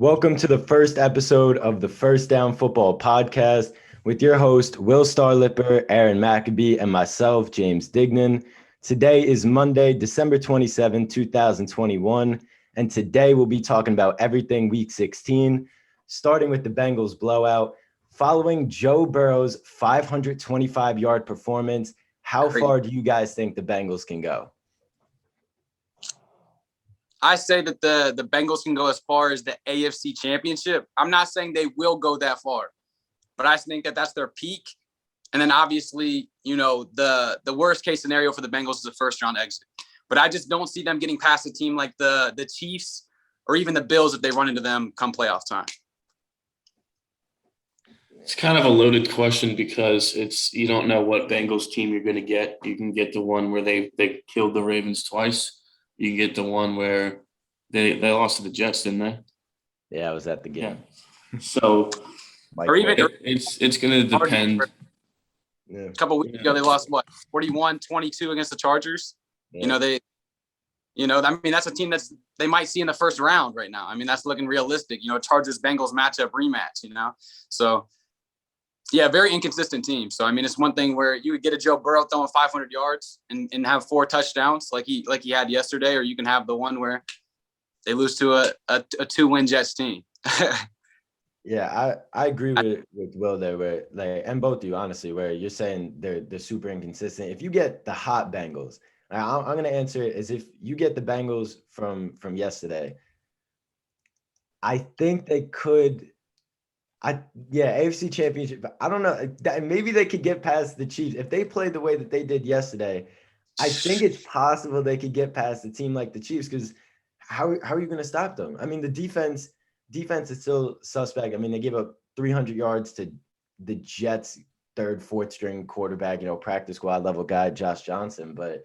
Welcome to the first episode of the First Down Football Podcast with your host, Will Starlipper, Aaron Maccabee, and myself, James Dignan. Today is Monday, December 27, 2021, and today we'll be talking about everything Week 16, starting with the Bengals blowout. Following Joe Burrow's 525-yard performance, how far do you guys think the Bengals can go? I say that the Bengals can go as far as the AFC Championship. I'm not saying they will go that far, but I think that that's their peak. And then obviously, the worst case scenario for the Bengals is a first round exit. But I just don't see them getting past a team like the Chiefs or even the Bills if they run into them come playoff time. It's kind of a loaded question because you don't know what Bengals team you're going to get. You can get the one where they killed the Ravens twice. You can get the one where they lost to the Jets, didn't they? Yeah, I was at the game. Yeah. So or even it's going to depend. A couple of weeks ago, they lost 41-22 against the Chargers. Yeah. That's a team they might see in the first round right now. I mean, that's looking realistic. Chargers-Bengals matchup rematch. So. Yeah, very inconsistent team. So, it's one thing where you would get a Joe Burrow throwing 500 yards and have 4 touchdowns like he had yesterday, or you can have the one where they lose to a 2-win Jets team. Yeah, I agree with Will there, where and both of you, honestly, where you're saying they're super inconsistent. If you get the hot Bengals, I'm going to answer it as if you get the Bengals from yesterday, I think they could – AFC Championship. I don't know. Maybe they could get past the Chiefs. If they played the way that they did yesterday, I think it's possible they could get past a team like the Chiefs, because how are you going to stop them? The defense is still suspect. They gave up 300 yards to the Jets' third, fourth string quarterback, practice squad level guy, Josh Johnson. But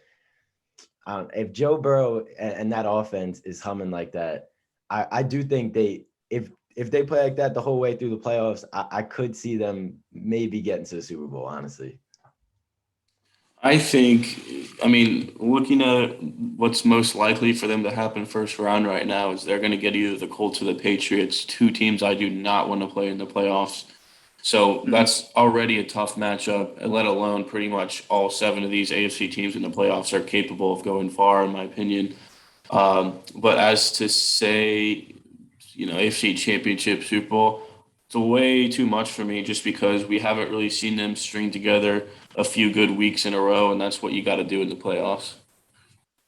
if Joe Burrow and that offense is humming like that, I do think if they play like that the whole way through the playoffs, I could see them maybe getting to the Super Bowl, honestly. I think, looking at what's most likely for them to happen first round right now is they're going to get either the Colts or the Patriots, 2 teams I do not want to play in the playoffs. So that's already a tough matchup, let alone pretty much all 7 of these AFC teams in the playoffs are capable of going far, in my opinion. But as to say, AFC Championship, Super Bowl, it's way too much for me just because we haven't really seen them string together a few good weeks in a row, and that's what you got to do in the playoffs.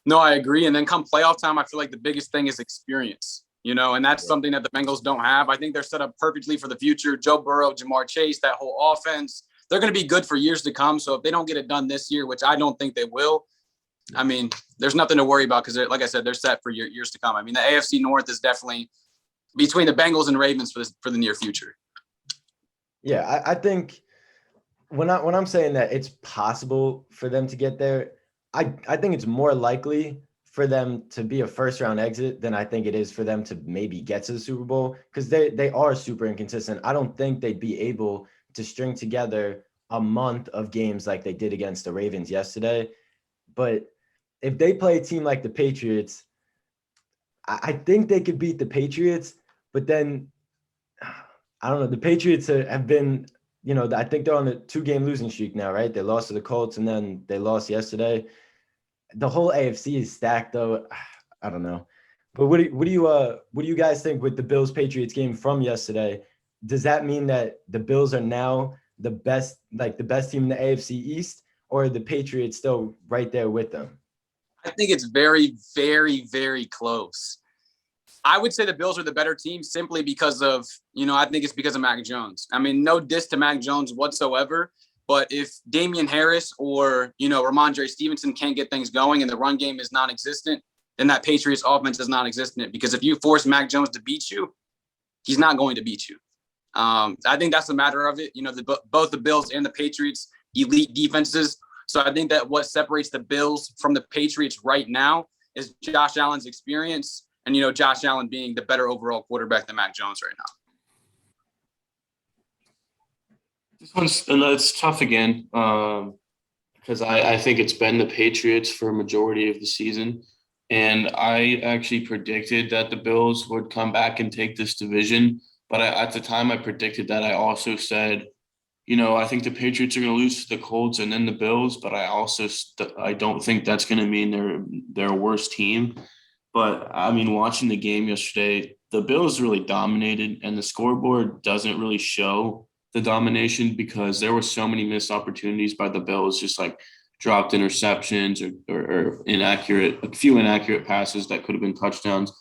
No, I agree. And then come playoff time, I feel like the biggest thing is experience, and that's something that the Bengals don't have. I think they're set up perfectly for the future. Joe Burrow, Jamar Chase, that whole offense, they're going to be good for years to come. So if they don't get it done this year, which I don't think they will, there's nothing to worry about because, like I said, they're set for years to come. The AFC North is definitely between the Bengals and Ravens for the near future. Yeah, I think when I'm saying that it's possible for them to get there, I think it's more likely for them to be a first round exit than I think it is for them to maybe get to the Super Bowl, because they are super inconsistent. I don't think they'd be able to string together a month of games like they did against the Ravens yesterday. But if they play a team like the Patriots, I think they could beat the Patriots. But then, I don't know, the Patriots have been, I think they're on a 2-game losing streak now, right? They lost to the Colts and then they lost yesterday. The whole AFC is stacked, though. I don't know. But what do you guys think with the Bills-Patriots game from yesterday? Does that mean that the Bills are now the best team in the AFC East, or are the Patriots still right there with them? I think it's very, very, very close. I would say the Bills are the better team simply because of, I think it's because of Mac Jones. No diss to Mac Jones whatsoever, but if Damian Harris or, Ramondre Stevenson can't get things going and the run game is non-existent, then that Patriots offense is non-existent, because if you force Mac Jones to beat you, he's not going to beat you. I think that's a matter of it. Both the Bills and the Patriots, elite defenses. So I think that what separates the Bills from the Patriots right now is Josh Allen's experience. And, Josh Allen being the better overall quarterback than Mac Jones right now. It's tough again because I think it's been the Patriots for a majority of the season. And I actually predicted that the Bills would come back and take this division. But at the time I predicted that, I also said, I think the Patriots are going to lose to the Colts and then the Bills, but I don't think that's going to mean they're a worse team. But I mean, watching the game yesterday, the Bills really dominated, and the scoreboard doesn't really show the domination because there were so many missed opportunities by the Bills, just like dropped interceptions or a few inaccurate passes that could have been touchdowns.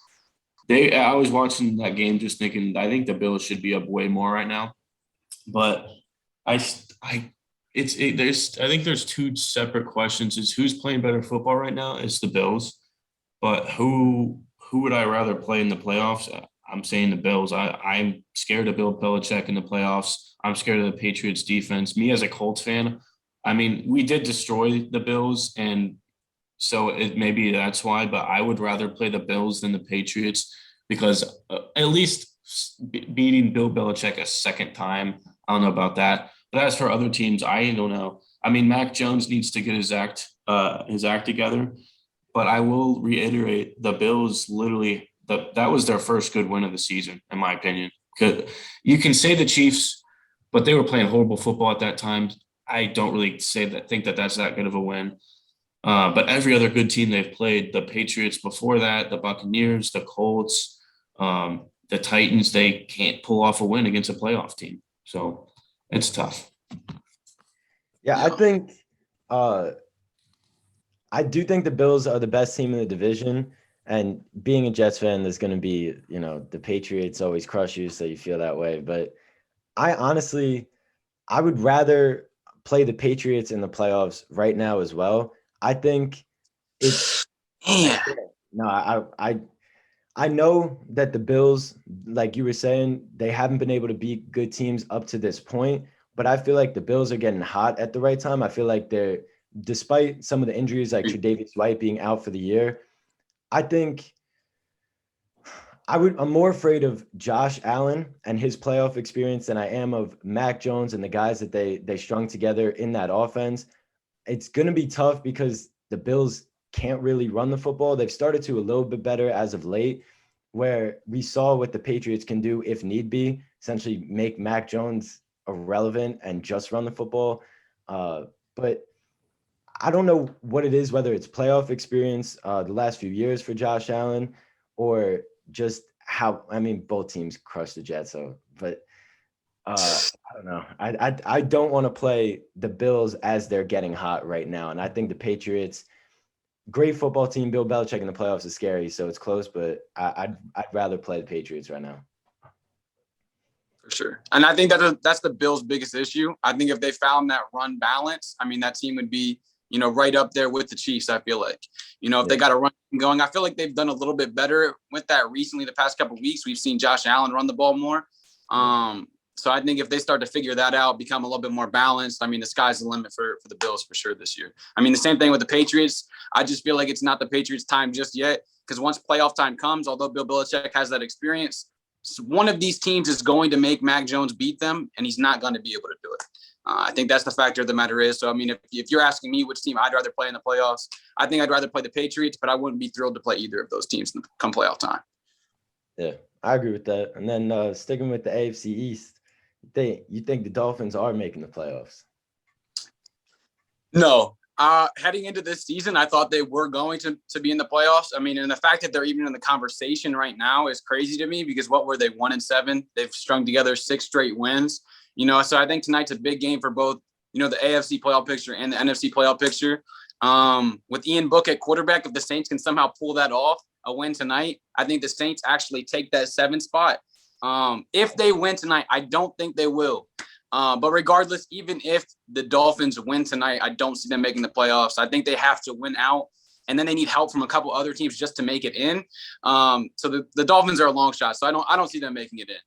I was watching that game just thinking, I think the Bills should be up way more right now, but I I think there's two separate questions. Is who's playing better football right now? It's the Bills, but who would I rather play in the playoffs? I'm saying the Bills. I'm scared of Bill Belichick in the playoffs. I'm scared of the Patriots defense. Me as a Colts fan, I mean, we did destroy the Bills, and so maybe that's why. But I would rather play the Bills than the Patriots because at least beating Bill Belichick a second time, I don't know about that. But as for other teams, I don't know. I mean, Mac Jones needs to get his act together. But I will reiterate, the Bills literally that was their first good win of the season, in my opinion. You can say the Chiefs, but they were playing horrible football at that time. I don't really think that that's that good of a win. But every other good team they've played, the Patriots before that, the Buccaneers, the Colts, the Titans, they can't pull off a win against a playoff team. So it's tough. Yeah, I do think the Bills are the best team in the division. And being a Jets fan, there's going to be, the Patriots always crush you, so you feel that way. But I would rather play the Patriots in the playoffs right now as well. I think it's no, I know that the Bills, like you were saying, they haven't been able to beat good teams up to this point, but I feel like the Bills are getting hot at the right time. I feel like despite some of the injuries like Tre'Davious White being out for the year, I think I'm more afraid of Josh Allen and his playoff experience than I am of Mac Jones and the guys that they strung together in that offense. It's going to be tough because the Bills can't really run the football. They've started to a little bit better as of late, where we saw what the Patriots can do if need be, essentially make Mac Jones irrelevant and just run the football. But I don't know what it is, whether it's playoff experience the last few years for Josh Allen or just both teams crushed the Jets. But I don't know. I don't want to play the Bills as they're getting hot right now. And I think the Patriots, great football team, Bill Belichick in the playoffs is scary. So it's close, but I'd rather play the Patriots right now. For sure. And I think that's the Bills' biggest issue. I think if they found that run balance, that team would be, right up there with the Chiefs, I feel like. If they got a run going, I feel like they've done a little bit better with that recently the past couple of weeks. We've seen Josh Allen run the ball more. So I think if they start to figure that out, become a little bit more balanced, the sky's the limit for the Bills for sure this year. The same thing with the Patriots. I just feel like it's not the Patriots' time just yet because once playoff time comes, although Bill Belichick has that experience, one of these teams is going to make Mac Jones beat them, and he's not going to be able to do it. I think that's the factor of the matter is. So, if you're asking me which team I'd rather play in the playoffs, I think I'd rather play the Patriots, but I wouldn't be thrilled to play either of those teams come playoff time. Yeah, I agree with that. And then sticking with the AFC East, you think the Dolphins are making the playoffs? No. Heading into this season, I thought they were going to be in the playoffs. And the fact that they're even in the conversation right now is crazy to me because what were they, 1-7? They've strung together 6 straight wins. So I think tonight's a big game for both, the AFC playoff picture and the NFC playoff picture. With Ian Book at quarterback, if the Saints can somehow pull that off, a win tonight, I think the Saints actually take that 7 spot. If they win tonight, I don't think they will. But regardless, even if the Dolphins win tonight, I don't see them making the playoffs. I think they have to win out, and then they need help from a couple other teams just to make it in. So the Dolphins are a long shot, so I don't see them making it in.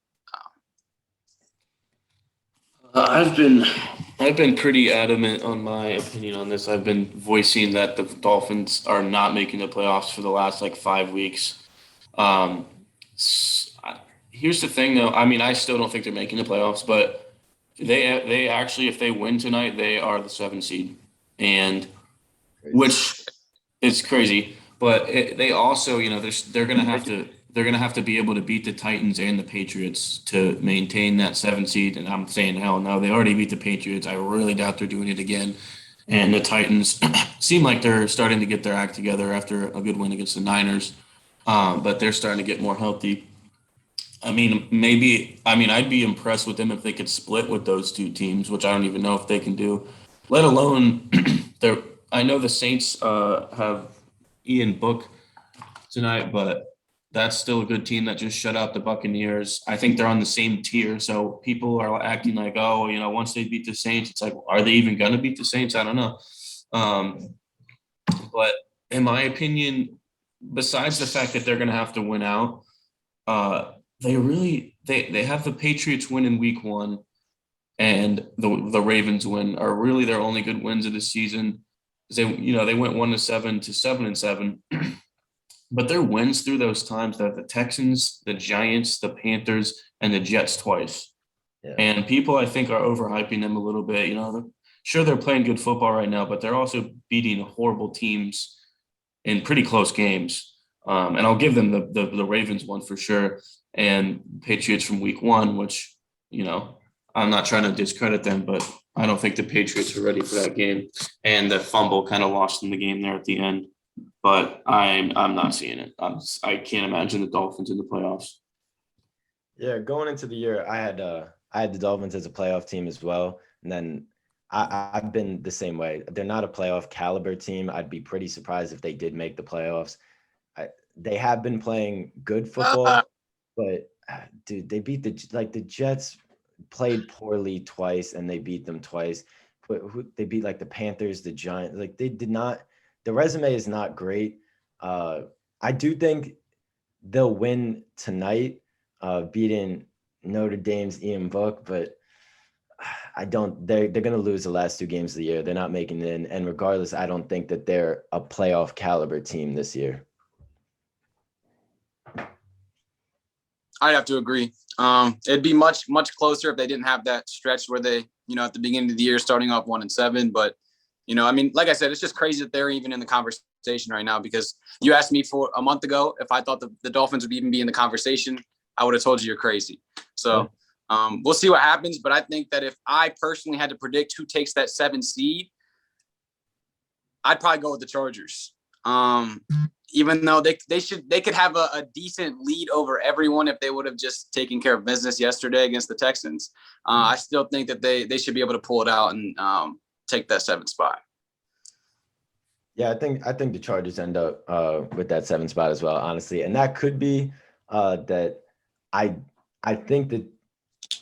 I've been pretty adamant on my opinion on this. I've been voicing that the Dolphins are not making the playoffs for the last 5 weeks. Here's the thing, though. I still don't think they're making the playoffs, but they actually, if they win tonight, they are the 7th seed, and which is crazy. But they also, they're gonna have to be able to beat the Titans and the Patriots to maintain that 7 seed. And I'm saying, hell no, they already beat the Patriots. I really doubt they're doing it again. And the Titans seem like they're starting to get their act together after a good win against the Niners. But they're starting to get more healthy. I'd be impressed with them if they could split with those two teams, which I don't even know if they can do, let alone I know the Saints have Ian Book tonight, but that's still a good team that just shut out the Buccaneers. I think they're on the same tier. So people are acting like, oh, once they beat the Saints, it's like, are they even going to beat the Saints? I don't know. But in my opinion, besides the fact that they're going to have to win out, they have the Patriots win in week 1 and the Ravens win are really their only good wins of the season. They went 1-7 to 7-7. But their wins through those times, that the Texans, the Giants, the Panthers, and the Jets twice. Yeah. And people, I think, are overhyping them a little bit. Sure, they're playing good football right now, but they're also beating horrible teams in pretty close games. And I'll give them the Ravens one for sure, and Patriots from week 1, which, I'm not trying to discredit them, but I don't think the Patriots are ready for that game. And the fumble kind of lost them the game there at the end. But I'm not seeing it. I can't imagine the Dolphins in the playoffs. Yeah, going into the year, I had the Dolphins as a playoff team as well, and then I've been the same way. They're not a playoff caliber team. I'd be pretty surprised if they did make the playoffs. They have been playing good football, but dude, they beat the Jets played poorly twice, and they beat them twice. But they beat the Panthers, the Giants. They did not. The resume is not great. I do think they'll win tonight, beating Notre Dame's Ian Book, but I don't. They're going to lose the last 2 games of the year. They're not making it in, and regardless, I don't think that they're a playoff caliber team this year. I'd have to agree. It'd be much closer if they didn't have that stretch where they, at the beginning of the year starting off 1-7, but. Like I said, it's just crazy that they're even in the conversation right now, because you asked me for a month ago if I thought the Dolphins would even be in the conversation, I would have told you you're crazy. So we'll see what happens. But I think that if I personally had to predict who takes that 7 seed, I'd probably go with the Chargers. Even though they could have a decent lead over everyone if they would have just taken care of business yesterday against the Texans. I still think that they should be able to pull it out and take that 7th spot. Yeah, I think the Chargers end up with that 7th spot as well, honestly. And that could be that I think that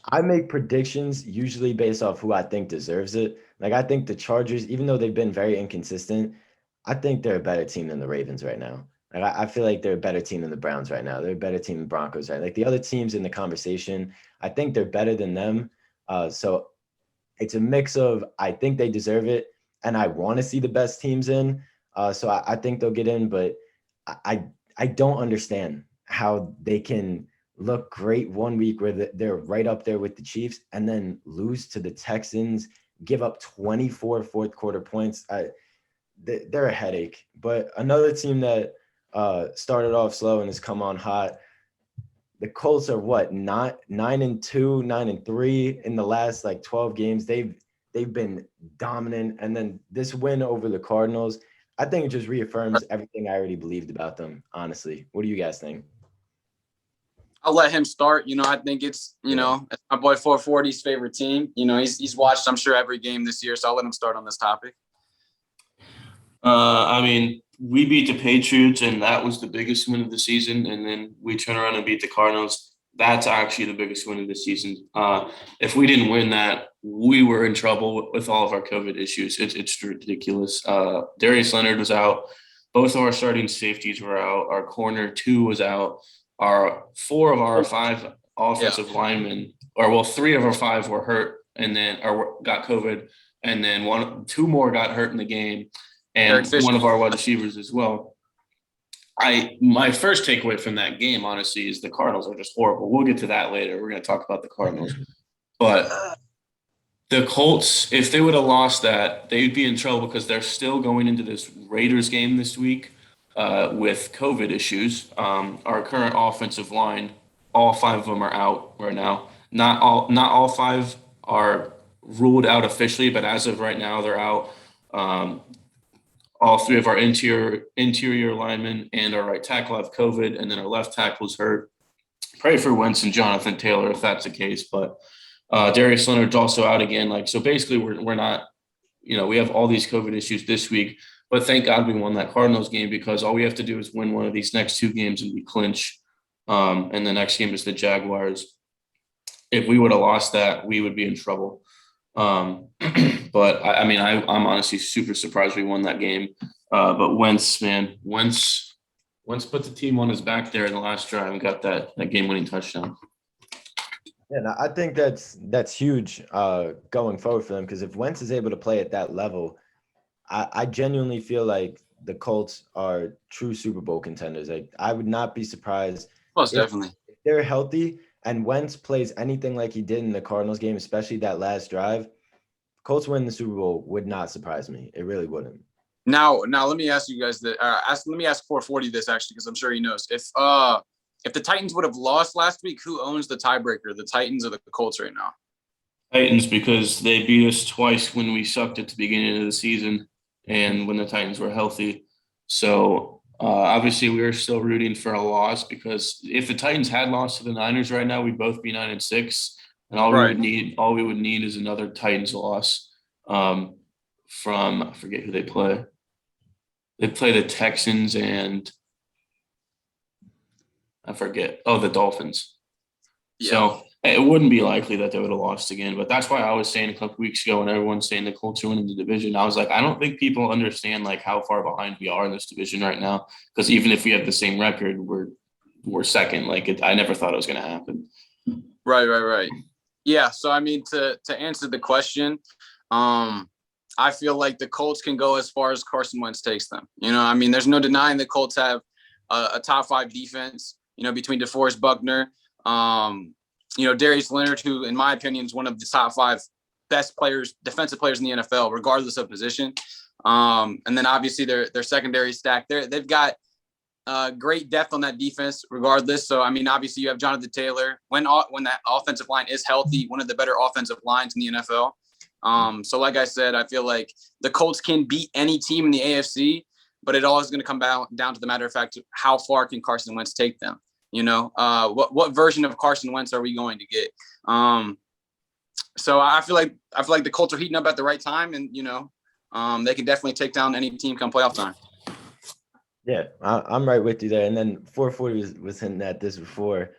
I make predictions usually based off who I think deserves it. I think the Chargers, even though they've been very inconsistent, I think they're a better team than the Ravens right now. I feel like they're a better team than the Browns right now. They're a better team than the Broncos, right? The other teams in the conversation, I think they're better than them. So it's a mix of I think they deserve it, and I want to see the best teams in. So I think they'll get in, but I don't understand how they can look great one week where they're right up there with the Chiefs and then lose to the Texans, give up 24 fourth quarter points. They're a headache. But another team that started off slow and has come on hot, the Colts are 9-2, 9-3 in the last 12 games. They've been dominant. And then this win over the Cardinals, I think it just reaffirms everything I already believed about them, honestly. What do you guys think? I'll let him start. I think it's, it's my boy 440's favorite team. He's watched, I'm sure, every game this year. So I'll let him start on this topic. We beat the Patriots, and that was the biggest win of the season. And then we turn around and beat the Cardinals. That's actually the biggest win of the season. If we didn't win that, we were in trouble with all of our COVID issues. It's ridiculous. Darius Leonard was out. Both of our starting safeties were out. Our corner 2 was out. 4 of our 5 offensive linemen, 3 of our 5 were hurt and then got COVID, and then 2 more got hurt in the game. And one of our wide receivers as well. My first takeaway from that game, honestly, is the Cardinals are just horrible. We'll get to that later. We're going to talk about the Cardinals. But the Colts, if they would have lost that, they'd be in trouble because they're still going into this Raiders game this week. with COVID issues. Our current offensive line, all 5 of them are out right now. Not all 5 are ruled out officially, but as of right now, they're out. All 3 of our interior linemen and our right tackle have COVID, and then our left tackle is hurt. Pray for Wentz and Jonathan Taylor if that's the case, but Darius Leonard's also out again. So basically, we're not. We have all these COVID issues this week, but thank God we won that Cardinals game, because all we have to do is win one of these next 2 games and we clinch. And the next game is the Jaguars. If we would have lost that, we would be in trouble. But I'm honestly super surprised we won that game. But Wentz put the team on his back there in the last drive and got that game-winning touchdown. Yeah, and I think that's huge going forward for them, because if Wentz is able to play at that level, I genuinely feel like the Colts are true Super Bowl contenders. I would not be surprised. Most definitely. If they're healthy and Wentz plays anything like he did in the Cardinals game, especially that last drive, Colts winning the Super Bowl would not surprise me. It really wouldn't. Now let me ask you guys that. Let me ask 440 this, actually, because I'm sure he knows. If the Titans would have lost last week, who owns the tiebreaker, the Titans or the Colts right now? Titans, because they beat us twice when we sucked at the beginning of the season and when the Titans were healthy. So obviously we are still rooting for a loss, because if the Titans had lost to the Niners right now, we'd both be 9-6, and all we would need is another Titans loss from, I forget who they play. They play the Texans and I forget. Oh, the Dolphins. Yeah. So it wouldn't be likely that they would have lost again. But that's why I was saying a couple weeks ago, when everyone's saying the Colts are winning the division, I was like, I don't think people understand how far behind we are in this division right now. Because even if we have the same record, we're second. I never thought it was going to happen. Right. Yeah. So to answer the question, I feel like the Colts can go as far as Carson Wentz takes them. There's no denying the Colts have a top 5 defense. Between DeForest Buckner, Darius Leonard, who in my opinion is one of the top 5 best defensive players in the NFL, regardless of position. And then obviously their secondary stack. They've got great depth on that defense, regardless. So obviously you have Jonathan Taylor. When that offensive line is healthy, one of the better offensive lines in the NFL. So like I said, I feel like the Colts can beat any team in the AFC, but it all is going to come down to the matter of fact, how far can Carson Wentz take them? What version of Carson Wentz are we going to get? So I feel like the Colts are heating up at the right time, and they can definitely take down any team come playoff time. Yeah, I'm right with you there. And then 440 was hinting at this before,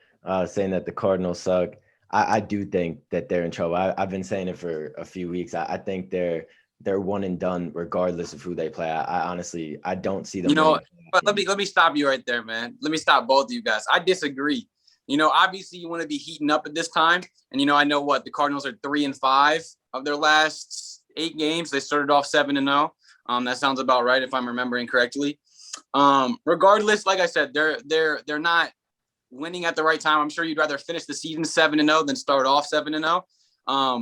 saying that the Cardinals suck. I do think that they're in trouble. I've been saying it for a few weeks. I think they're one and done regardless of who they play. I honestly don't see them. But let me stop you right there, man. Let me stop both of you guys. I disagree. Obviously you want to be heating up at this time. And I know the Cardinals are 3-5 of their last 8 games. They started off 7-0. That sounds about right if I'm remembering correctly. Regardless, like I said, they're not winning at the right time. I'm sure you'd rather finish the season 7-0 than start off 7-0.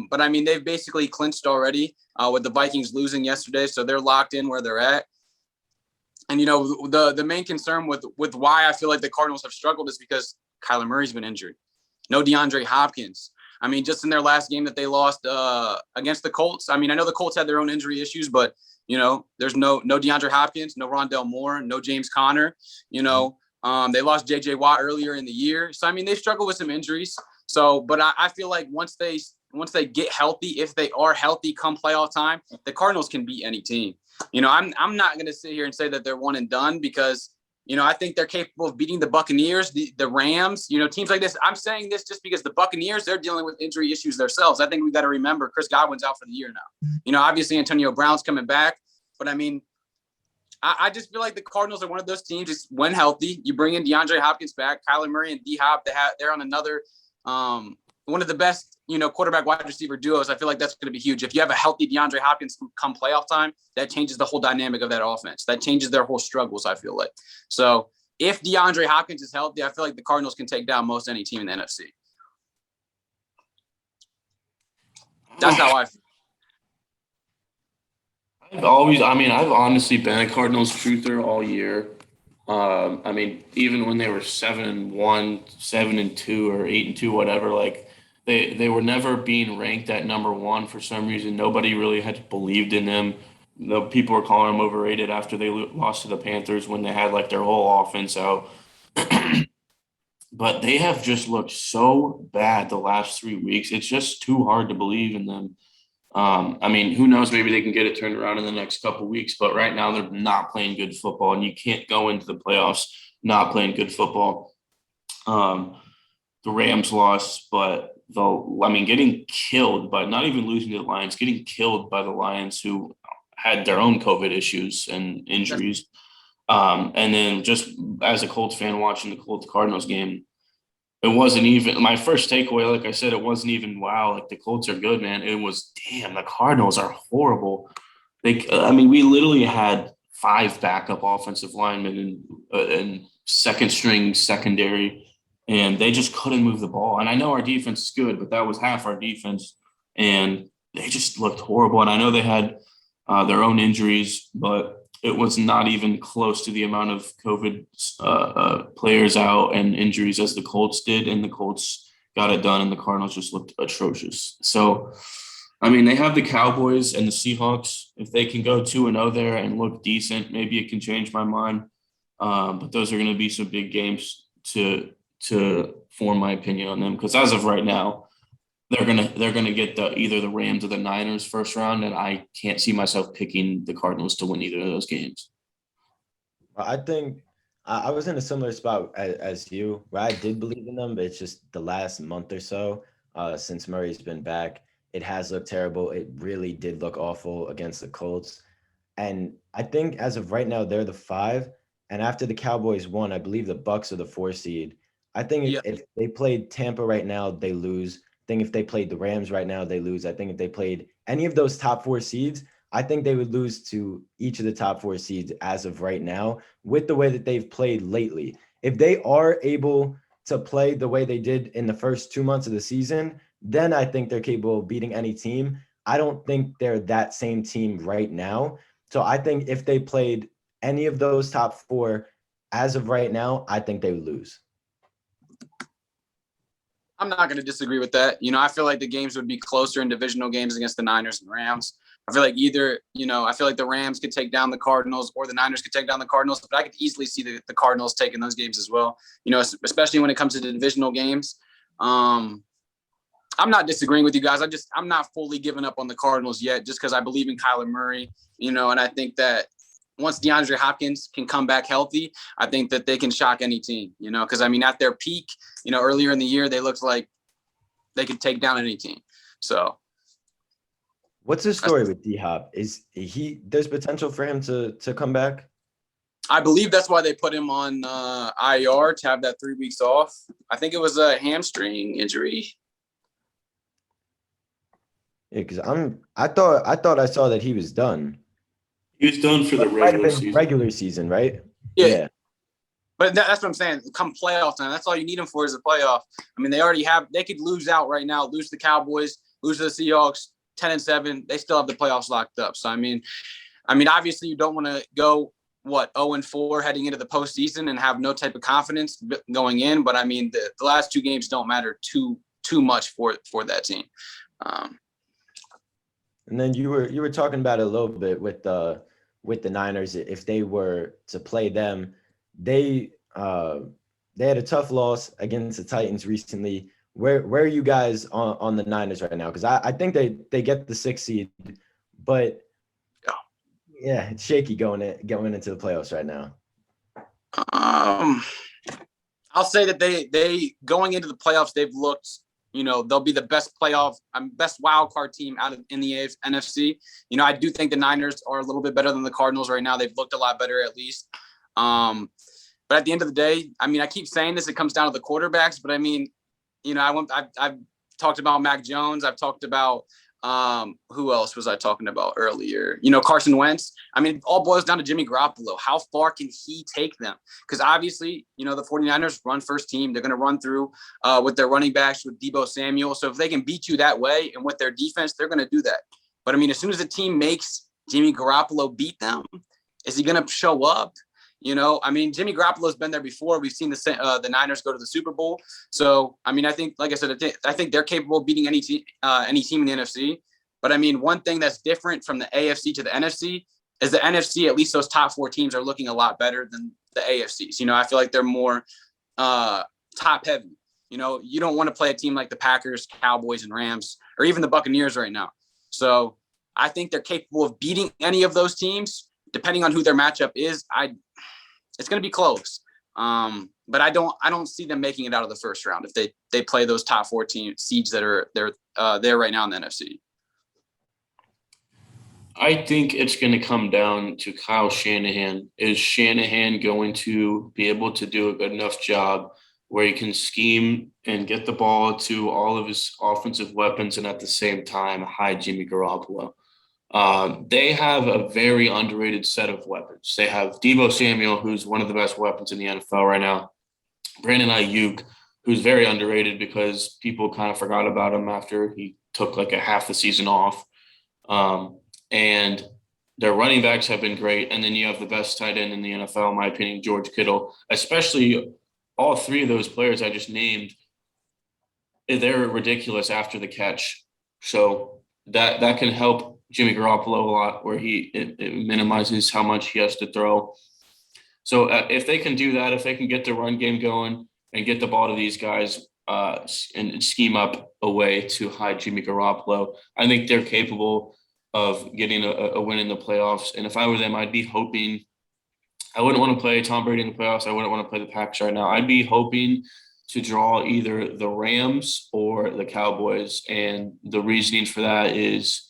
But they've basically clinched already with the Vikings losing yesterday, so they're locked in where they're at. And the main concern with why I feel like the Cardinals have struggled is because Kyler Murray's been injured. No DeAndre Hopkins. Just in their last game that they lost against the Colts. I know the Colts had their own injury issues, but there's no DeAndre Hopkins, no Rondell Moore, no James Conner. They lost J.J. Watt earlier in the year, so they struggle with some injuries. So, but I feel like once they get healthy, if they are healthy come playoff time, the Cardinals can beat any team. I'm not going to sit here and say that they're one and done, because, I think they're capable of beating the Buccaneers, the Rams, teams like this. I'm saying this just because the Buccaneers, they're dealing with injury issues themselves. I think we've got to remember Chris Godwin's out for the year now. Obviously Antonio Brown's coming back, but I just feel like the Cardinals are one of those teams. Just when healthy, you bring in DeAndre Hopkins back, Kyler Murray and D-Hop. They're on another one of the best, quarterback wide receiver duos. I feel like that's going to be huge. If you have a healthy DeAndre Hopkins come playoff time, that changes the whole dynamic of that offense. That changes their whole struggles, I feel like. So if DeAndre Hopkins is healthy, I feel like the Cardinals can take down most any team in the NFC. That's how I feel. I've honestly been a Cardinals truther all year. I mean, even when they were 7-1, 7-2, or 8-2, whatever, like they were never being ranked at number one for some reason. Nobody really had believed in them. The people were calling them overrated after they lost to the Panthers when they had like their whole offense out. But they have just looked so bad the last 3 weeks. It's just too hard to believe in them. I mean, who knows? Maybe they can get it turned around in the next couple of weeks. But right now, they're not playing good football, and you can't go into the playoffs not playing good football. The Rams lost, but getting killed by not even losing to the Lions, getting killed by the Lions, who had their own COVID issues and injuries. And then just as a Colts fan watching the Colts Cardinals game, it wasn't even my first takeaway. Like I said, it wasn't even wow. Like the Colts are good, man. It was damn. The Cardinals are horrible. We literally had 5 backup offensive linemen and second string secondary, and they just couldn't move the ball. And I know our defense is good, but that was half our defense, and they just looked horrible. And I know they had their own injuries, but it was not even close to the amount of COVID players out and injuries as the Colts did, and the Colts got it done, and the Cardinals just looked atrocious. So, I mean, they have the Cowboys and the Seahawks. If they can go 2-0 there and look decent, maybe it can change my mind. But those are going to be some big games to form my opinion on them, because as of right now, they're gonna get either the Rams or the Niners first round, and I can't see myself picking the Cardinals to win either of those games. I think I was in a similar spot as you, where I did believe in them, but it's just the last month or so since Murray's been back, it has looked terrible. It really did look awful against the Colts, and I think as of right now they're the 5, and after the Cowboys won, I believe the Bucks are the 4 seed. I think if they played Tampa right now, they lose. I think if they played the Rams right now, they lose. I think if they played any of those top 4 seeds, I think they would lose to each of the top 4 seeds as of right now with the way that they've played lately. If they are able to play the way they did in the first 2 months of the season, then I think they're capable of beating any team. I don't think they're that same team right now. So I think if they played any of those top 4 as of right now, I think they would lose. I'm not going to disagree with that. I feel like the games would be closer in divisional games against the Niners and Rams. I feel like I feel like the Rams could take down the Cardinals or the Niners could take down the Cardinals, but I could easily see the Cardinals taking those games as well, especially when it comes to the divisional games. I'm not disagreeing with you guys. I'm not fully giving up on the Cardinals yet, just because I believe in Kyler Murray, and I think that once DeAndre Hopkins can come back healthy, I think that they can shock any team, because at their peak, earlier in the year, they looked like they could take down any team. So what's the story with D-Hop? There's potential for him to come back? I believe that's why they put him on IR to have that 3 weeks off. I think it was a hamstring injury. Yeah, because I thought I saw that he was done. He was done for the regular season, right? Yeah. But that's what I'm saying. Come playoff time, that's all you need him for is a playoff. They could lose out right now, lose to the Cowboys, lose to the Seahawks, 10-7. They still have the playoffs locked up. So, obviously you don't want to go, 0-4 heading into the postseason and have no type of confidence going in. But, the last 2 games don't matter too much for that team. And then you were talking about it a little bit with the Niners. If they were to play them, they had a tough loss against the Titans recently. Where are you guys on the Niners right now? Because I think they get the 6th seed, but yeah, it's shaky going into the playoffs right now. I'll say that they going into the playoffs, they've looked. They'll be the best best wild card team in the NFC. I do think the Niners are a little bit better than the Cardinals right now. They've looked a lot better, at least. But at the end of the day, I keep saying this, it comes down to the quarterbacks. But I've talked about Mac Jones. I've talked about who else was I talking about earlier? Carson Wentz. It all boils down to Jimmy Garoppolo. How far can he take them? Because obviously, the 49ers run first team. They're going to run through with their running backs, with Deebo Samuel. So if they can beat you that way and with their defense, they're going to do that. But as soon as the team makes Jimmy Garoppolo beat them, is he going to show up? You know, I mean, Jimmy Garoppolo's been there before. We've seen the Niners go to the Super Bowl. So, I mean, I think, like I said, I think they're capable of beating any team in the NFC. But I mean, one thing that's different from the AFC to the NFC is the NFC, at least those top 4 teams are looking a lot better than the AFCs. You know, I feel like they're more top heavy. You know, you don't want to play a team like the Packers, Cowboys, and Rams, or even the Buccaneers right now. So I think they're capable of beating any of those teams, depending on who their matchup is. It's going to be close. But I don't see them making it out of the first round if they play those top 4 seeds that are there right now in the NFC. I think it's going to come down to Kyle Shanahan. Is Shanahan going to be able to do a good enough job where he can scheme and get the ball to all of his offensive weapons and at the same time hide Jimmy Garoppolo? They have a very underrated set of weapons. They have Deebo Samuel, who's one of the best weapons in the NFL right now. Brandon Ayuk, who's very underrated because people kind of forgot about him after he took like a half the season off. And their running backs have been great. And then you have the best tight end in the NFL, in my opinion, George Kittle. Especially all 3 of those players I just named, they're ridiculous after the catch. So that can help Jimmy Garoppolo a lot, where it minimizes how much he has to throw. So if they can do that, if they can get the run game going and get the ball to these guys and scheme up a way to hide Jimmy Garoppolo, I think they're capable of getting a win in the playoffs. And if I were them, I'd be hoping – I wouldn't want to play Tom Brady in the playoffs. I wouldn't want to play the Packers right now. I'd be hoping to draw either the Rams or the Cowboys. And the reasoning for that is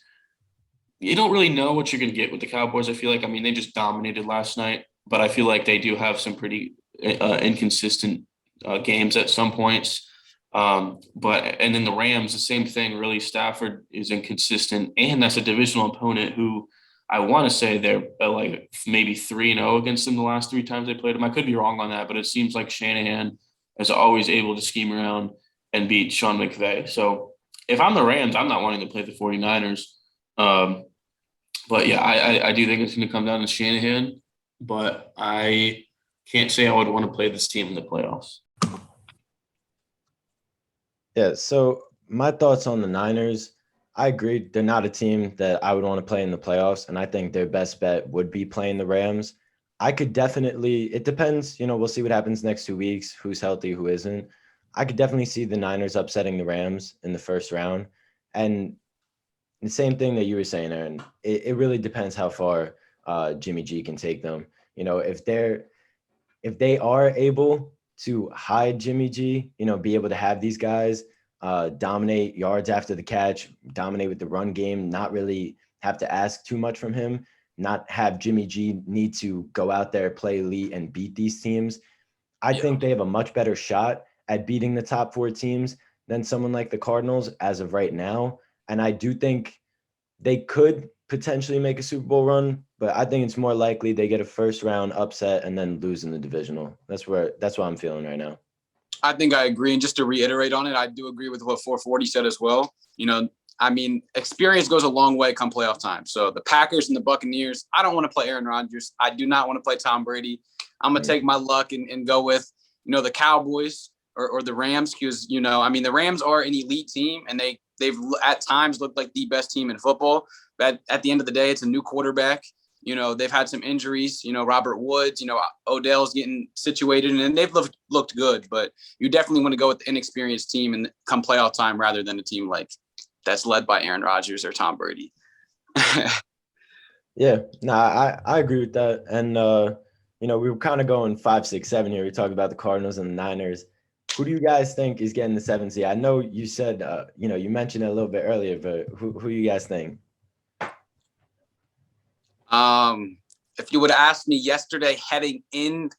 you don't really know what you're going to get with the Cowboys, I feel like. I mean, they just dominated last night, but I feel like they do have some pretty inconsistent games at some points. And then the Rams, the same thing, really. Stafford is inconsistent, and that's a divisional opponent who I want to say they're like maybe 3-0 against them the last 3 times they played them. I could be wrong on that, but it seems like Shanahan is always able to scheme around and beat Sean McVay. So if I'm the Rams, I'm not wanting to play the 49ers. But yeah, I do think it's going to come down to Shanahan, but I can't say I would want to play this team in the playoffs. Yeah, so my thoughts on the Niners, I agree. They're not a team that I would want to play in the playoffs, and I think their best bet would be playing the Rams. I could definitely – it depends. We'll see what happens next 2 weeks, who's healthy, who isn't. I could definitely see the Niners upsetting the Rams in the first round. And the same thing that you were saying, Aaron, it really depends how far Jimmy G can take them. If they are able to hide Jimmy G, be able to have these guys dominate yards after the catch, dominate with the run game, not really have to ask too much from him, not have Jimmy G need to go out there, play elite, and beat these teams. I think they have a much better shot at beating the top 4 teams than someone like the Cardinals as of right now. And I do think they could potentially make a Super Bowl run, but I think it's more likely they get a first round upset and then lose in the divisional. That's what I'm feeling right now. I think I agree. And just to reiterate on it, I do agree with what 440 said as well. I mean, experience goes a long way come playoff time. So the Packers and the Buccaneers, I don't want to play Aaron Rodgers. I do not want to play Tom Brady. I'm going to take my luck and go with, the Cowboys or the Rams because, I mean, the Rams are an elite team and they've at times looked like the best team in football. But at the end of the day, it's a new quarterback. They've had some injuries, Robert Woods, Odell's getting situated and they've looked good, but you definitely want to go with the inexperienced team and come playoff time rather than a team like that's led by Aaron Rodgers or Tom Brady. Yeah, no, I agree with that. And, we were kind of going 5, 6, 7 here. We talked about the Cardinals and the Niners. Who do you guys think is getting the 7th seed? I know you said, you mentioned it a little bit earlier, but who do you guys think? If you would have asked me yesterday heading into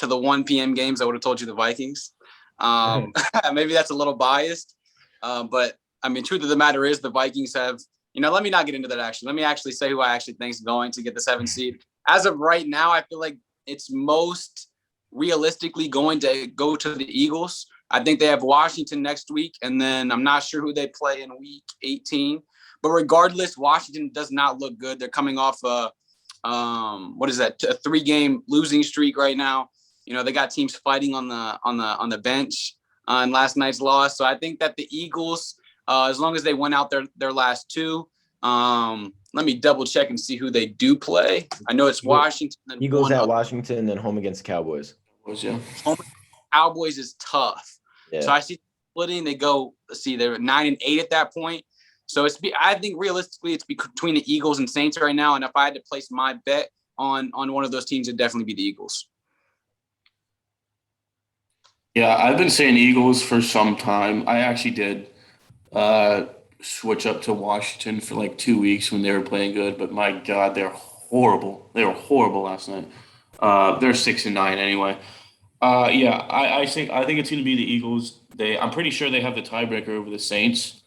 the 1 p.m. games, I would have told you the Vikings. Maybe that's a little biased. But I mean, truth of the matter is the Vikings have, let me not get into that actually. Let me actually say who I actually think is going to get the 7th seed. As of right now, I feel like it's most realistically going to go to the Eagles. I think they have Washington next week, and then I'm not sure who they play in week 18. But regardless, Washington does not look good. They're coming off a what is that? A 3-game losing streak right now. You know, they got teams fighting on the bench in last night's loss. So I think that the Eagles, as long as they win out their last 2, let me double check and see who they do play. I know it's Washington. Eagles at Washington, then home against Cowboys. Home Cowboys is tough. Yeah. So I see splitting. They go. Let's see, they're 9-8 at that point. So I think realistically, it's between the Eagles and Saints right now. And if I had to place my bet on one of those teams, it'd definitely be the Eagles. Yeah, I've been saying Eagles for some time. I actually did switch up to Washington for like 2 weeks when they were playing good, but my God, they're horrible. They were horrible last night. They're 6-9 anyway. I think it's going to be the Eagles. I'm pretty sure they have the tiebreaker over the Saints,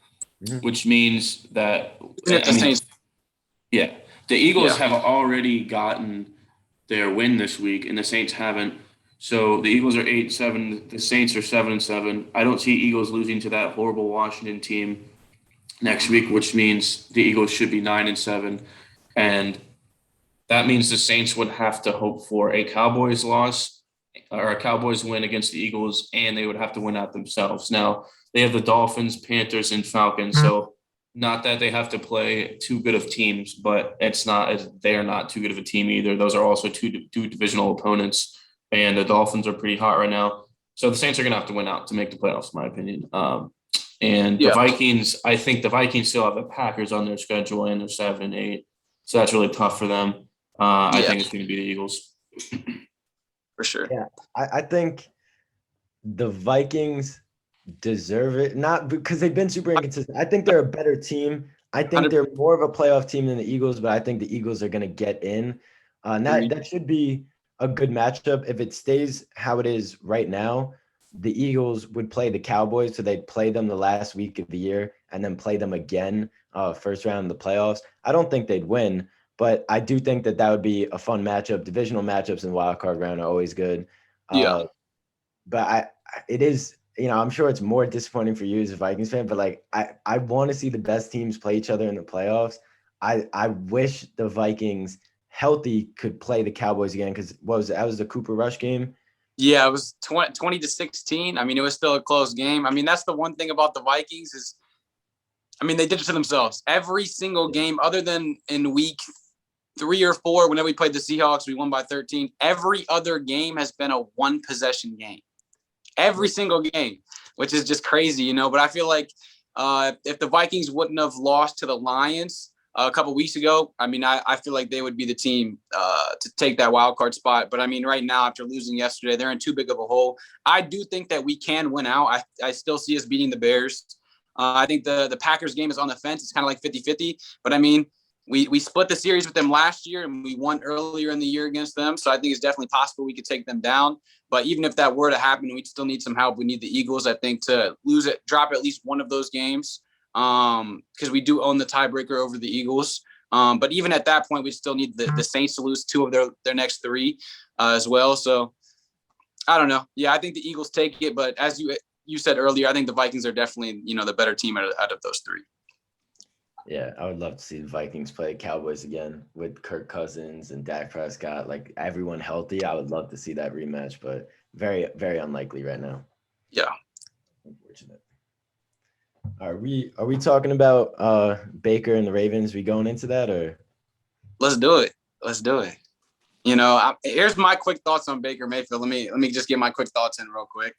which means that the Eagles have already gotten their win this week, and the Saints haven't. So the Eagles are 8-7. The Saints are 7-7. I don't see Eagles losing to that horrible Washington team next week, which means the Eagles should be 9-7, and that means the Saints would have to hope for a Cowboys loss or a Cowboys win against the Eagles, and they would have to win out themselves. Now they have the Dolphins, Panthers, and Falcons, so not that they have to play too good of teams, but they're not too good of a team either. Those are also two divisional opponents. And the Dolphins are pretty hot right now. So the Saints are going to have to win out to make the playoffs, in my opinion. The Vikings, I think the Vikings still have the Packers on their schedule, and they're 7-8. So that's really tough for them. I think it's going to be the Eagles. For sure. Yeah, I think the Vikings deserve it, not because they've been super inconsistent. I think they're a better team. I think they're more of a playoff team than the Eagles, but I think the Eagles are going to get in. That should be a good matchup. If it stays how it is right now, the Eagles would play the Cowboys, so they'd play them the last week of the year and then play them again first round in the playoffs. I don't think they'd win, but I do think that would be a fun matchup. Divisional matchups in wild card round are always good. But it is, I'm sure it's more disappointing for you as a Vikings fan, but like I want to see the best teams play each other in the playoffs. I wish the Vikings healthy could play the Cowboys again, because that was the Cooper Rush game. Yeah, it was 20-16. I mean, it was still a close game. I mean, that's the one thing about the Vikings is, I mean, they did it to themselves. Every single game, other than in week 3 or 4, whenever we played the Seahawks, we won by 13. Every other game has been a 1-possession game. Every single game, which is just crazy, But I feel like if the Vikings wouldn't have lost to the Lions a couple weeks ago, I mean, I feel like they would be the team to take that wild card spot. But I mean, right now, after losing yesterday, they're in too big of a hole. I do think that we can win out. I still see us beating the Bears. I think the Packers game is on the fence. It's kind of like 50-50. But I mean, we split the series with them last year, and we won earlier in the year against them. So I think it's definitely possible we could take them down. But even if that were to happen, we'd still need some help. We need the Eagles, I think, to drop at least one of those games. Because we do own the tiebreaker over the Eagles. But even at that point, we still need the Saints to lose 2 of their next 3 as well. So I don't know. Yeah, I think the Eagles take it. But as you said earlier, I think the Vikings are definitely, the better team out of those 3. Yeah, I would love to see the Vikings play Cowboys again with Kirk Cousins and Dak Prescott, like everyone healthy. I would love to see that rematch, but very, very unlikely right now. Yeah. Unfortunate. Are we talking about Baker and the Ravens? We going into that, or? Let's do it. Here's my quick thoughts on Baker Mayfield. Let me just get my quick thoughts in real quick.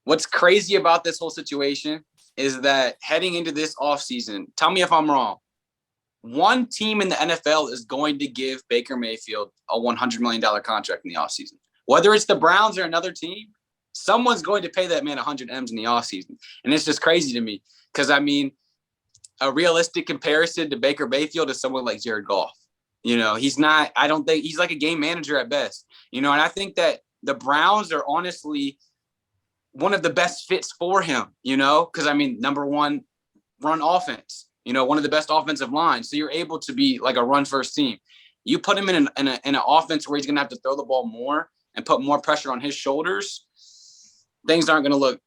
What's crazy about this whole situation is that heading into this offseason, tell me if I'm wrong, one team in the NFL is going to give Baker Mayfield a $100 million contract in the offseason. Whether it's the Browns or another team, someone's going to pay that man 100 M's in the offseason. And it's just crazy to me because, I mean, a realistic comparison to Baker Mayfield is someone like Jared Goff. He's not – I don't think – he's like a game manager at best. And I think that the Browns are honestly – one of the best fits for him, because I mean, number one, run offense, one of the best offensive lines. So you're able to be like a run first team. You put him in an offense where he's going to have to throw the ball more and put more pressure on his shoulders. Things aren't going to look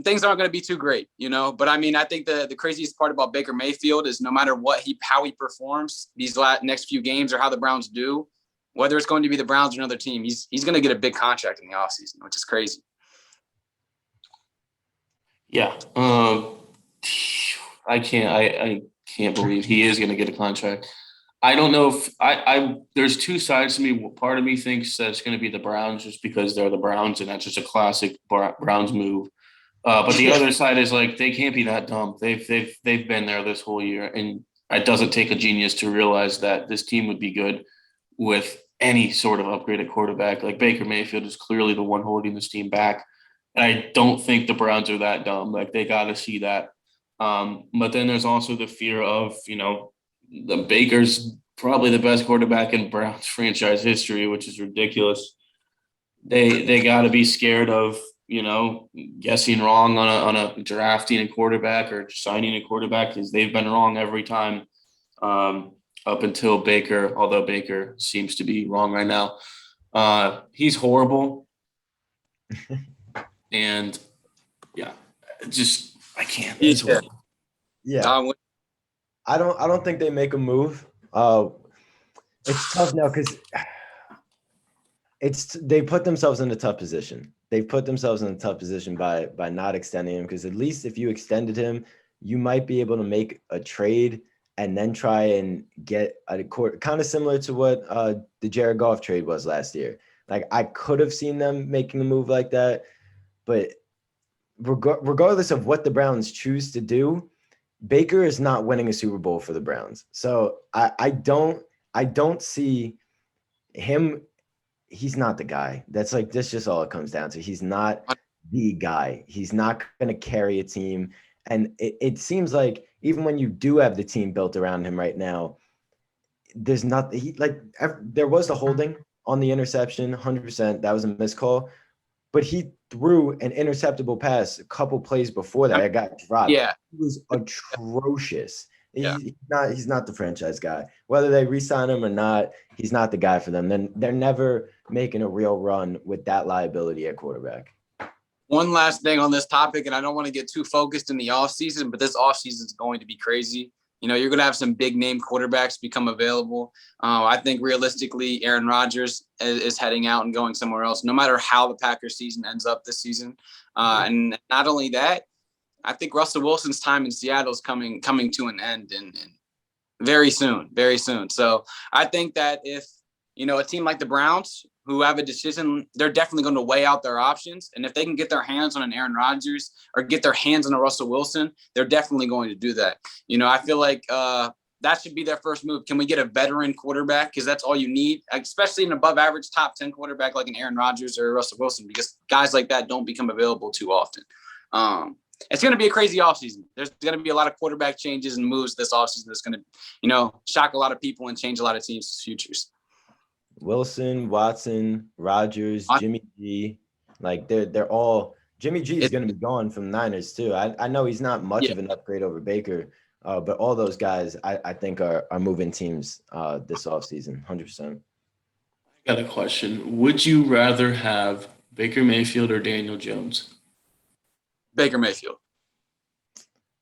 things aren't going to be too great, But I mean, I think the craziest part about Baker Mayfield is no matter how he performs these next few games or how the Browns do, whether it's going to be the Browns or another team, he's going to get a big contract in the offseason, which is crazy. Yeah. I can't believe he is going to get a contract. I don't know if there's two sides to me. Part of me thinks that it's going to be the Browns just because they're the Browns and that's just a classic Browns move. But the other side is like, they can't be that dumb. They've been there this whole year, and it doesn't take a genius to realize that this team would be good with any sort of upgraded quarterback. Like Baker Mayfield is clearly the one holding this team back. And I don't think the Browns are that dumb. Like, they got to see that. But then there's also the fear of, the Baker's probably the best quarterback in Browns franchise history, which is ridiculous. They got to be scared of, guessing wrong on a drafting a quarterback or signing a quarterback, because they've been wrong every time up until Baker, although Baker seems to be wrong right now. He's horrible. And yeah, I can't. It's horrible. Yeah. I don't think they make a move. It's tough now because they put themselves in a tough position. They've put themselves in a tough position by not extending him, because at least if you extended him, you might be able to make a trade and then try and get a court, kind of similar to what the Jared Goff trade was last year. Like, I could have seen them making a move like that, but regardless of what the Browns choose to do, Baker is not winning a Super Bowl for the Browns. So I don't see him. He's not the guy. That's just all it comes down to. He's not the guy. He's not going to carry a team. And it seems like even when you do have the team built around him right now, there's not there was the holding on the interception, 100%. That was a missed call, but he threw an interceptable pass a couple plays before that. It got dropped. Yeah, he was atrocious. Yeah. He's not the franchise guy. Whether they re-sign him or not, he's not the guy for them. Then they're never making a real run with that liability at quarterback. One last thing on this topic, and I don't want to get too focused in the offseason, but this offseason is going to be crazy. You're going to have some big name quarterbacks become available. I think realistically, Aaron Rodgers is heading out and going somewhere else, no matter how the Packers season ends up this season. And not only that, I think Russell Wilson's time in Seattle is coming to an end and very soon, very soon. So I think that if, a team like the Browns who have a decision, they're definitely going to weigh out their options. And if they can get their hands on an Aaron Rodgers or get their hands on a Russell Wilson, they're definitely going to do that. I feel like that should be their first move. Can we get a veteran quarterback? Because that's all you need, especially an above average top 10 quarterback like an Aaron Rodgers or Russell Wilson, because guys like that don't become available too often. It's going to be a crazy offseason. There's going to be a lot of quarterback changes and moves this offseason that's going to, shock a lot of people and change a lot of teams' futures. Wilson, Watson, Rodgers, Jimmy G, they're all – Jimmy G is going to be gone from Niners too. I know he's not much of an upgrade over Baker, but all those guys I think are moving teams this offseason, 100%. I got a question. Would you rather have Baker Mayfield or Daniel Jones? Baker Mayfield.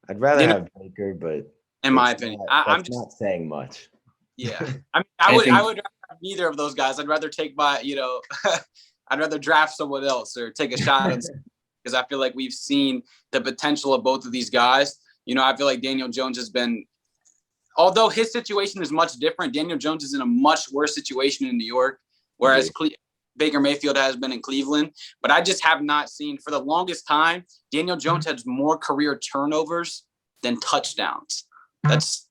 I'd rather have Baker, but in my opinion, I'm just not saying much. Yeah, I would rather have neither of those guys. I'd rather take I'd rather draft someone else or take a shot on because I feel like we've seen the potential of both of these guys. I feel like Daniel Jones has been, although his situation is much different, Daniel Jones is in a much worse situation in New York, whereas Baker Mayfield has been in Cleveland. But I just have not seen, for the longest time, Daniel Jones has more career turnovers than touchdowns. It's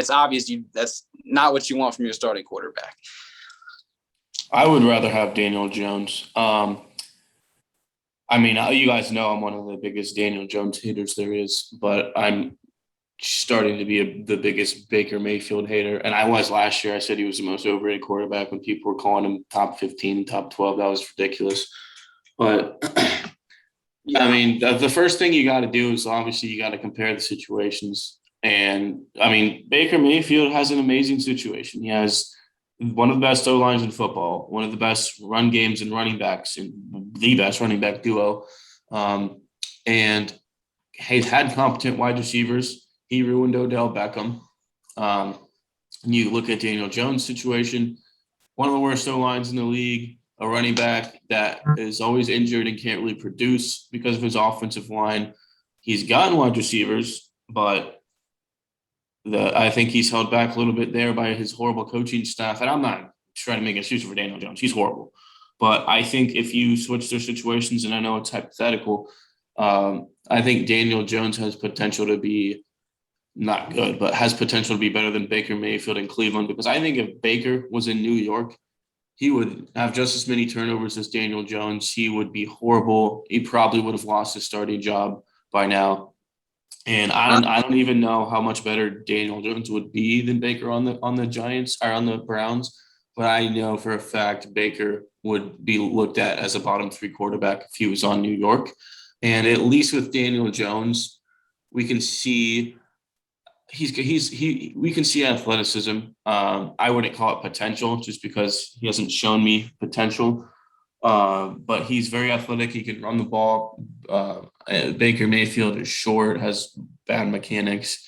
obvious that's not what you want from your starting quarterback. I would rather have Daniel Jones. You guys know I'm one of the biggest Daniel Jones haters there is, but I'm starting to be the biggest Baker Mayfield hater. And I was last year. I said he was the most overrated quarterback when people were calling him top 15, top 12. That was ridiculous. But, the first thing you got to do is obviously you got to compare the situations. And, Baker Mayfield has an amazing situation. He has one of the best O-lines in football, one of the best run games and running backs, and the best running back duo. and he's had competent wide receivers. He ruined Odell Beckham. You look at Daniel Jones' situation, one of the worst O-lines in the league, a running back that is always injured and can't really produce because of his offensive line. He's gotten wide receivers, but I think he's held back a little bit there by his horrible coaching staff. And I'm not trying to make an excuse for Daniel Jones. He's horrible. But I think if you switch their situations, and I know it's hypothetical, I think Daniel Jones has potential to be not good, but has potential to be better than Baker Mayfield in Cleveland. Because I think if Baker was in New York, he would have just as many turnovers as Daniel Jones. He would be horrible. He probably would have lost his starting job by now. And I don't even know how much better Daniel Jones would be than Baker on the Giants or on the Browns. But I know for a fact Baker would be looked at as a bottom 3 quarterback if he was on New York. And at least with Daniel Jones, we can see we can see athleticism. I wouldn't call it potential just because he hasn't shown me potential. But he's very athletic. He can run the ball. Baker Mayfield is short, has bad mechanics.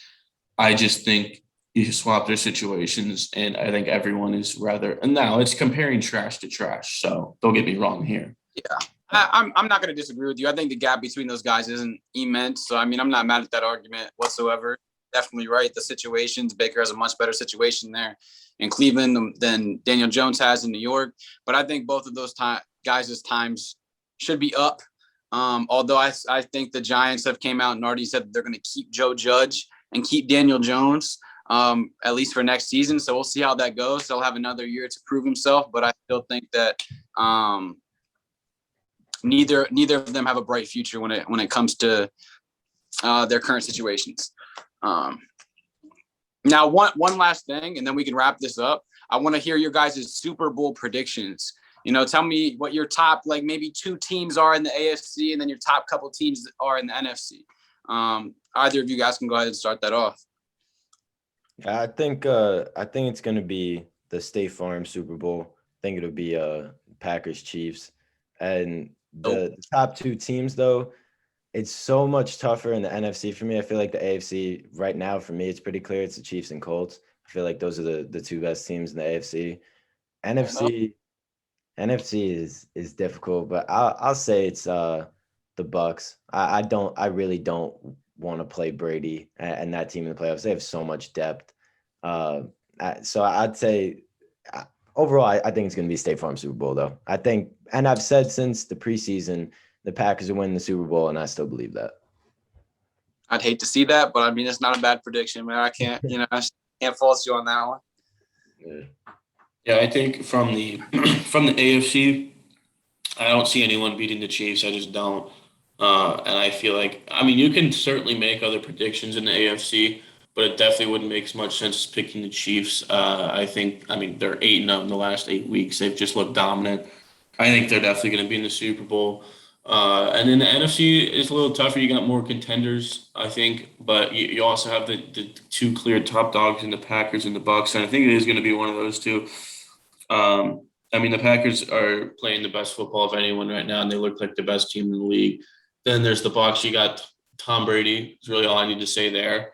I just think you should swap their situations, and I think everyone is rather. And now it's comparing trash to trash, so don't get me wrong here. Yeah, I'm not going to disagree with you. I think the gap between those guys isn't immense. So I mean, I'm not mad at that argument whatsoever. Definitely right. The situations, Baker has a much better situation there in Cleveland than Daniel Jones has in New York. But I think both of those guys' times should be up. Although I think the Giants have came out and already said that they're going to keep Joe Judge and keep Daniel Jones, at least for next season. So we'll see how that goes. He'll have another year to prove himself. But I still think that neither of them have a bright future when it comes to their current situations. Now, one last thing, and then we can wrap this up. I want to hear your guys' Super Bowl predictions. Tell me what your top, like maybe 2 teams are in the AFC, and then your top couple teams are in the NFC. Either of you guys can go ahead and start that off. I think it's going to be the State Farm Super Bowl. I think it'll be Packers Chiefs, and the top 2 teams though. It's so much tougher in the NFC for me. I feel like the AFC right now for me, it's pretty clear. It's the Chiefs and Colts. I feel like those are the 2 best teams in the AFC. NFC is difficult, but I'll say it's the Bucks. I really don't want to play Brady and that team in the playoffs. They have so much depth. So I'd say overall, I think it's going to be State Farm Super Bowl though. I think, and I've said since the preseason, the Packers are winning the Super Bowl, and I still believe that. I'd hate to see that, but I mean, it's not a bad prediction, man. I can't fault you on that one. Yeah, I think from the AFC, I don't see anyone beating the Chiefs. I just don't. And I feel like, I mean, you can certainly make other predictions in the AFC, but it definitely wouldn't make as much sense picking the Chiefs. I mean, they're 8-0 in the last 8 weeks. They've just looked dominant. I think they're definitely going to be in the Super Bowl. And then the NFC is a little tougher. You got more contenders, I think, but you also have the 2 clear top dogs in the Packers and the Bucks, and I think it is going to be one of those 2. I mean, the Packers are playing the best football of anyone right now, and they look like the best team in the league. Then there's the Bucks. You got Tom Brady. Is really all I need to say there.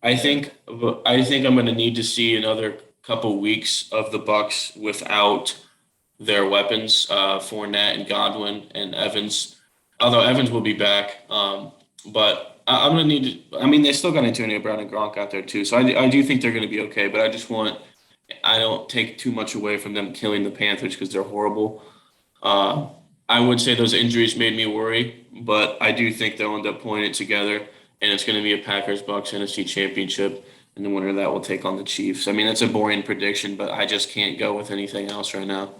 I think I'm going to need to see another couple weeks of the Bucks without their weapons, Fournette and Godwin and Evans. Although Evans will be back, but I'm going to need to – I mean, they still got Antonio Brown and Gronk out there too, so I do think they're going to be okay, but I don't take too much away from them killing the Panthers because they're horrible. I would say those injuries made me worry, but I do think they'll end up pulling it together, and it's going to be a Packers-Bucks NFC Championship, and the winner of that will take on the Chiefs. I mean, that's a boring prediction, but I just can't go with anything else right now.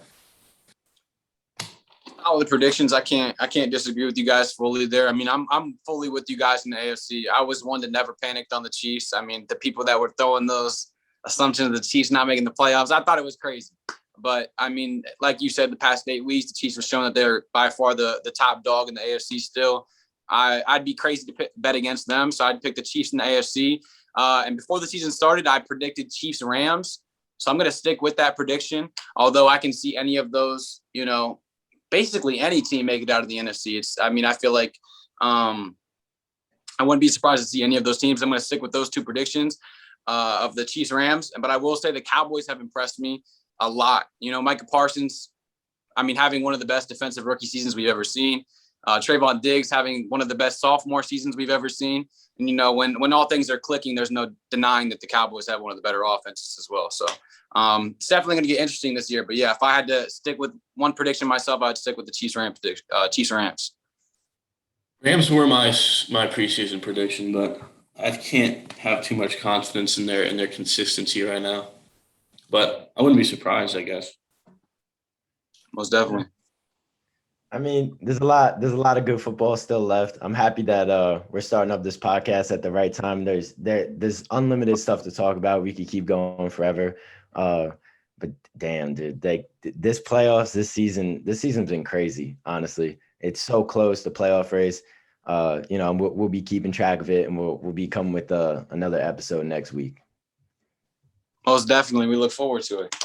All the predictions, I can't disagree with you guys fully there. I mean, I'm fully with you guys in the AFC. I was one that never panicked on the Chiefs. I mean, the people that were throwing those assumptions of the Chiefs not making the playoffs, I thought it was crazy. But I mean, like you said, the past 8 weeks, the Chiefs have shown that they're by far the top dog in the AFC still. I'd be crazy to bet against them, so I'd pick the Chiefs in the AFC. And before the season started, I predicted Chiefs-Rams. So I'm going to stick with that prediction, although I can see any of those, basically any team make it out of the NFC. I feel like I wouldn't be surprised to see any of those teams. I'm going to stick with those two predictions of the Chiefs Rams. But I will say the Cowboys have impressed me a lot. Micah Parsons, having one of the best defensive rookie seasons we've ever seen. Trayvon Diggs having one of the best sophomore seasons we've ever seen. And, when all things are clicking, there's no denying that the Cowboys have one of the better offenses as well. So it's definitely going to get interesting this year. But, yeah, if I had to stick with one prediction myself, I'd stick with the Chiefs-Rams. Rams were my preseason prediction, but I can't have too much confidence in their consistency right now. But I wouldn't be surprised, I guess. Most definitely. There's a lot of good football still left. I'm happy that we're starting up this podcast at the right time. There's unlimited stuff to talk about. We could keep going forever. But damn, dude, this playoffs, this season's been crazy, honestly. It's so close, the playoff race. We'll be keeping track of it, and we'll be coming with another episode next week. Most definitely. We look forward to it.